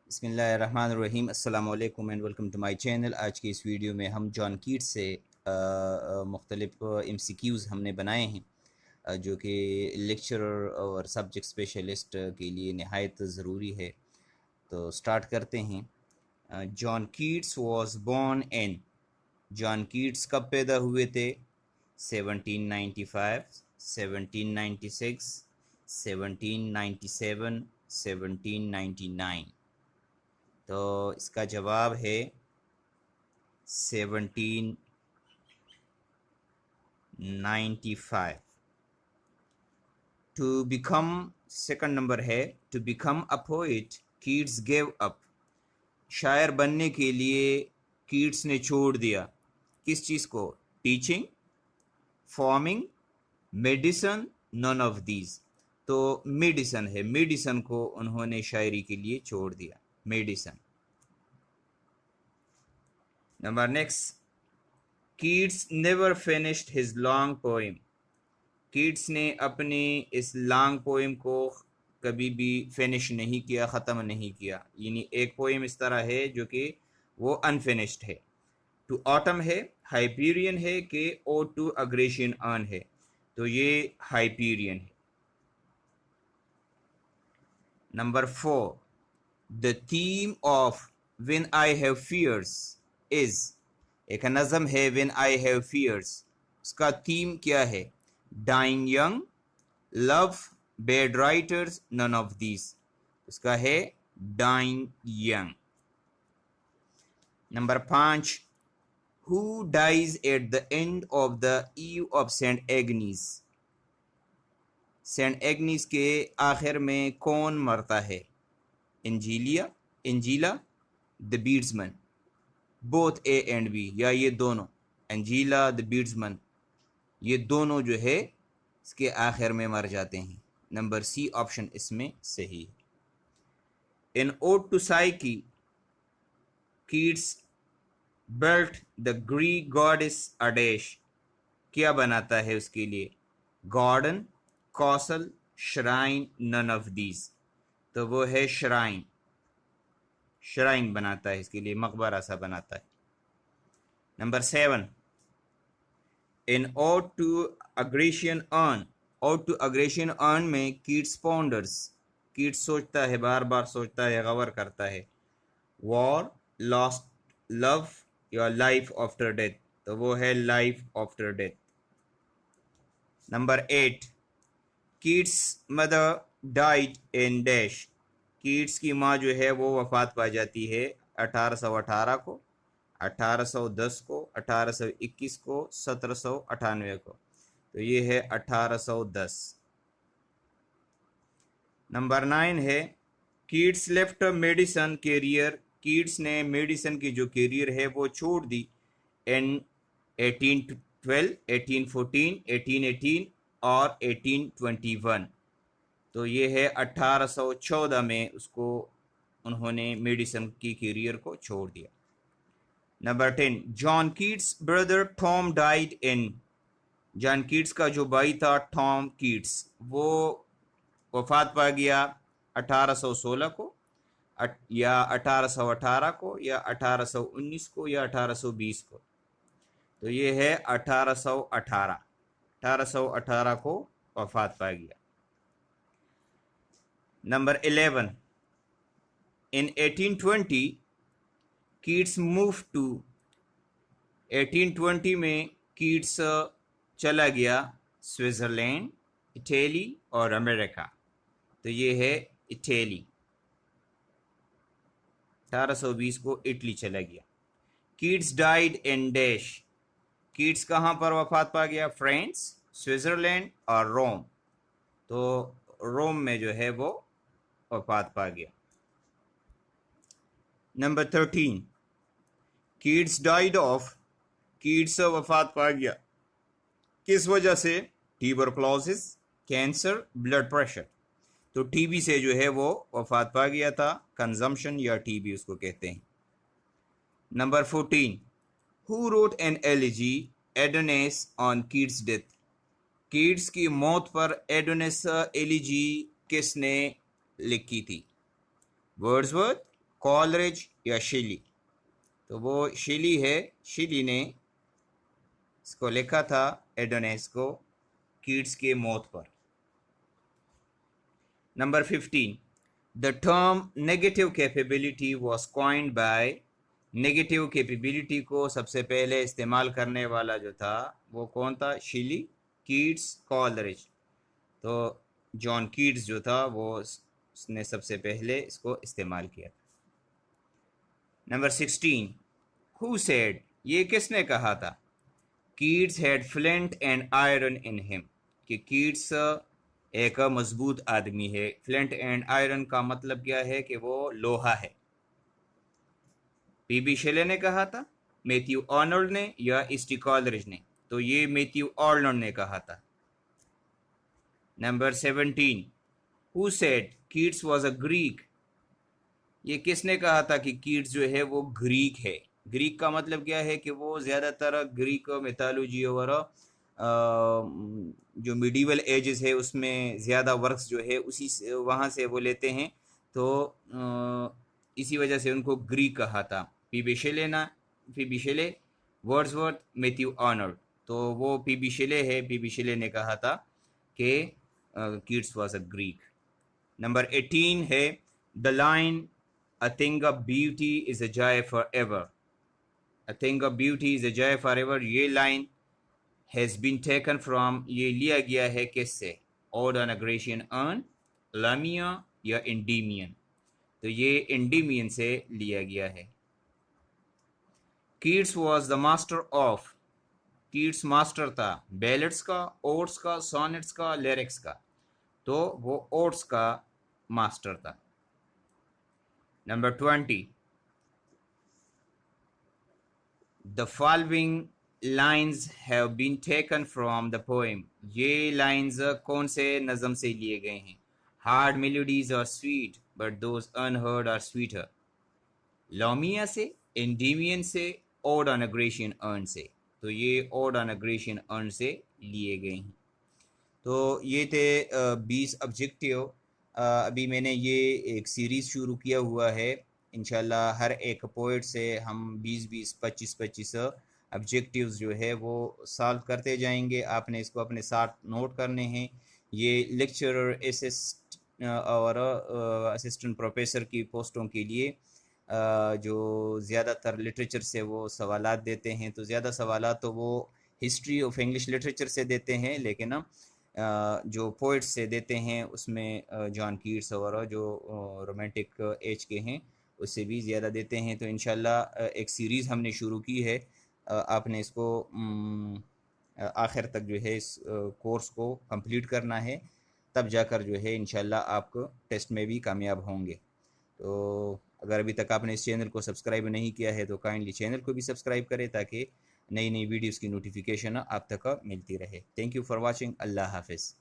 बिस्मिल्लाहिर्रहमानिर्रहीम। अस्सलाम वालेकुम and welcome to my channel. आज की इस वीडियो में हम जॉन कीट्स से मुख्तलिफ MCQs हमने बनाए हैं जो कि लेक्चरर और सब्जेक्ट स्पेशलिस्ट के लिए नहायत ज़रूरी है। तो स्टार्ट करते हैं। John Keats was born in, John Keats कब पैदा हुए थे? 1795, 1796, 1797, 1799। तो इसका जवाब है 1795। टू बिकम, सेकंड नंबर है to become a poet Keats gave up, शायर बनने के लिए कीट्स ने छोड़ दिया किस चीज़ को? Teaching, farming, medicine, none of these. तो मेडिसन है, मेडिसन को उन्होंने शायरी के लिए छोड़ दिया, medicine. Number next, Keats never finished his long poem, Keats ने अपनी इस लॉन्ग पोएम को कभी भी फिनिश नहीं किया, ख़त्म नहीं किया। यानी एक पोएम इस तरह है जो कि वो अनफिनिश्ड है। टू ऑटम है, हाइपीरियन है कि ओ टू अग्रेशन ऑन है? तो ये हाइपीरियन है। Number 4, the theme of when I have fears is, एक नज़म है व्हेन आई हैव फियर्स, उसका थीम क्या है? Dying young, love, bad writers, none of these. उसका है dying young. Number 5, who dies at the end of the eve of saint Agnes, saint Agnes के आखिर में कौन मरता है? Angela, Angela, the beadsman, both A and B, या ये दोनों, एंजीला, द बीड्समैन, ये दोनों जो है इसके आखिर में मर जाते हैं। नंबर सी ऑप्शन इसमें सही है। In ode to Psyche, Keats built the Greek goddess a dash, क्या बनाता है उसके लिए? Garden, castle, shrine, none of these. तो वो है श्राइन, श्राइन बनाता है इसके लिए, मकबरा सा बनाता है। Number 7, in ode to a Grecian urn, ode to a Grecian urn में कीट्स पॉन्डर्स, कीट्स सोचता है, बार बार सोचता है, गौर करता है। वॉर, लॉस्ट, लव या लाइफ आफ्टर डेथ, तो वो है life after death. Number 8, Keats mother died in dash, Keats की माँ जो है वो वफात पा जाती है 1818 को, 1810 को, 1821 को, 1798 को। तो ये है 1810। नंबर 9 है Keats left medicine career, Keats ने मेडिसन की जो कैरियर है वो छोड़ दी इन 1812, 1814, 1818 और 1821। तो ये है 1814 में उसको उन्होंने मेडिसन की कैरियर को छोड़ दिया। Number 10, John Keats brother Tom died in, John Keats का जो भाई था टॉम कीट्स, वो वफात पा गया 1816 को, या 1818 को, या 1819 को, या 1820 को। तो ये है 1818, 1818 को वफात पा गया। Number 11, in 1820 Keats move to, 1820 में कीट्स चला गया स्विट्ज़रलैंड, इटली और अमेरिका। तो ये है इटली, 1820 को इटली चला गया। Keats died in dash, Keats कहाँ पर वफात पा गया? फ्रांस, स्विट्ज़रलैंड और रोम। तो रोम में जो है वो वफात पा गया। Number 13, Keats died of, Keats वफात पा गया किस वजह से? Tuberculosis, cancer, blood pressure. तो टीबी से जो है वो वफात पा गया था, कंजम्पशन या टीबी उसको कहते हैं। Number 14, who wrote an elegy एडोनेस on Keats death, Keats की मौत पर एडोनेस एलिजी किसने लिखी थी? वर्ड्सवर्थ, कॉलरिज या शेली? तो वो शेली है, शेली ने इसको लिखा था एडोनेस को कीट्स के मौत पर। Number 15, the term negative capability was coined by, negative capability को सबसे पहले इस्तेमाल करने वाला जो था वो कौन था? शेली, कीट्स, कॉलरिज। तो जॉन कीट्स जो था वो उसने सबसे पहले इसको इस्तेमाल किया। नंबर 16, हु सेड, ये किसने कहा था? Keats had flint and iron in him, कि कीट्स एक मजबूत आदमी है। फ्लिंट एंड आयरन का मतलब क्या है? कि वो लोहा है। पीबी शेले ने कहा था, मैथ्यू आर्नल्ड ने, या ईस्टी कॉलरिज ने? तो ये मैथ्यू आर्नल्ड ने कहा था। Number 17, who said Keats was a Greek, ये किसने कहा था कि कीट्स जो है वो ग्रीक है? ग्रीक का मतलब क्या है? कि वो ज़्यादातर ग्रीक मिथोलॉजी और जो मिडीवल एजेस है उसमें ज़्यादा वर्क्स जो है उसी से वहाँ से वो लेते हैं। तो इसी वजह से उनको ग्रीक कहा था। PB शेले, Wordsworth, Matthew Arnold. तो वो पीबी शेले है, पीबी शेले ने कहा था कि Keats was a Greek. Number 18 है the line A thing of beauty is a joy forever. A thing of beauty is a joy forever. ये line has been taken from, ये लिया गया है किससे? Ode on a Grecian urn, Lamia या Endymion? तो ये Endymion से लिया गया है। Keats was the master of, Keats master था बैलेट्स का, ओड्स का, सॉनेट्स का, लिरिक्स का। तो वो ओड्स का मास्टर था। Number 20, The following lines have been taken from the poem. ये lines कौन से नज़म से लिए गए हैं? Hard melodies are sweet, but those unheard are sweeter. Lamia से, Endymion से, Ode on a Grecian urn से। तो ये Ode on a Grecian urn से लिए गए हैं। तो ये थे 20 ऑब्जेक्टिव। अभी मैंने ये एक सीरीज़ शुरू किया हुआ है। इंशाल्लाह हर एक पोइट से हम 20-20, 25-25 ऑब्जेक्टिव्स जो है वो सॉल्व करते जाएंगे। आपने इसको अपने साथ नोट करने हैं। ये लेक्चरर, और असिस्टेंट प्रोफेसर की पोस्टों के लिए जो ज़्यादातर लिटरेचर से वो सवालात देते हैं। तो ज़्यादा सवालात तो वो हिस्ट्री ऑफ इंग्लिश लिटरेचर से देते हैं, लेकिन जो पोइट्स से देते हैं उसमें जॉन कीट्स और जो रोमांटिक एज के हैं उससे भी ज़्यादा देते हैं। तो इंशाल्लाह एक सीरीज़ हमने शुरू की है। आपने इसको आखिर तक जो है इस कोर्स को कंप्लीट करना है, तब जाकर जो है इंशाल्लाह आप टेस्ट में भी कामयाब होंगे। तो अगर अभी तक आपने इस चैनल को सब्सक्राइब नहीं किया है तो काइंडली चैनल को भी सब्सक्राइब करें ताकि नई नई वीडियोज़ की नोटिफिकेशन आप तक मिलती रहे। Thank you for watching. अल्लाह हाफिज़।